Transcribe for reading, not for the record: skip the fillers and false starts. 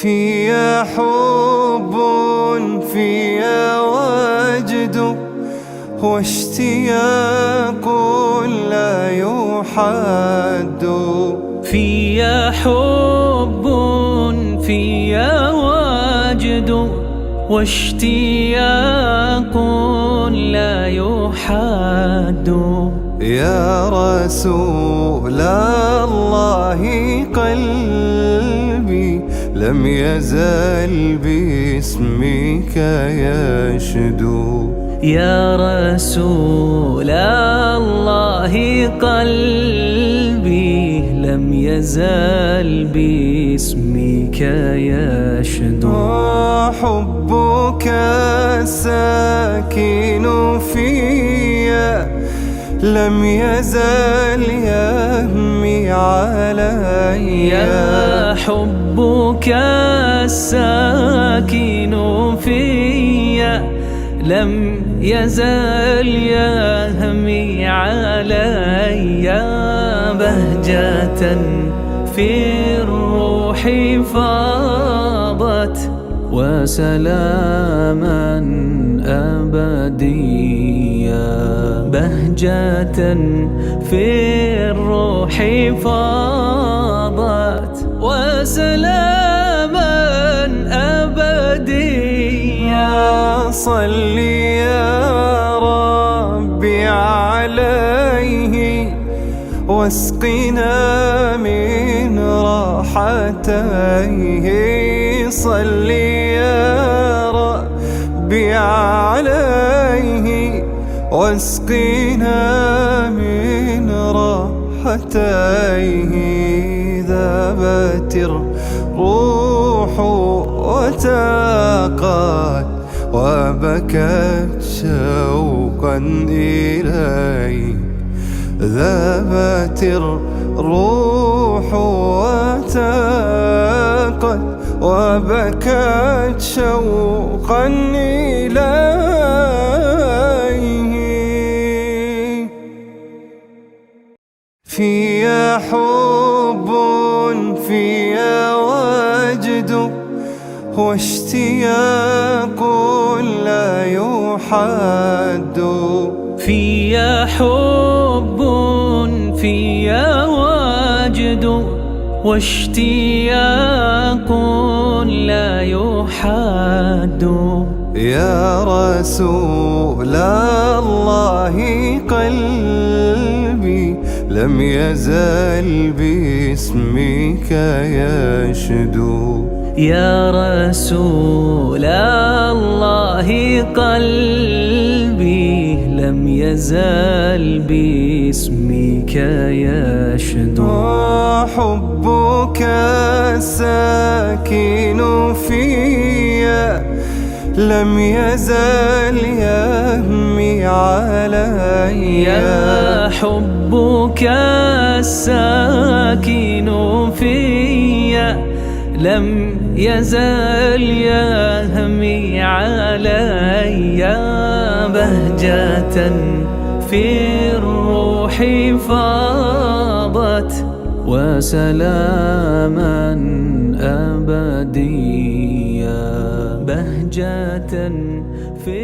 فيا حب فيا وجد واشتياق لا يحد. فيا حب فيا وجد واشتياق لا يحد. يا رسول الله قلبي لم يزل باسمك يشدو. يا رسول الله قلبي لم يزل باسمك يشدو. حبك الساكن فيا لم يزل يهمي علي. يا حبك الساكن فيا لم يزل يهمي علي. بهجة في الروح فاضت وسلاما أبديا. بهجة في الروح فاضت وسلاما أبديا. صل يا ربي عليه واسقنا من راحتيه. صل يا ربي عليه واسقنا من راحتيه. ذابت الروح وتاقت وبكت شوقا إليه. ذابت الروح وتاقت وبكت شوقا إليه. فيا حب فيا وجد واشتياق لا يحد. فيا حب فيا وجد واشتياق لا يحد. يا رسول الله قلبي لم يزل باسمك يشدو. يا رسول الله قلبي لم يزل باسمك يشدو. حبك الساكن فيا لم يزل يهمي علي. يا حبك الساكن فيا لم يزل يهمي علي. بهجة في الروح فاضت وسلاما أبديا. بهجة في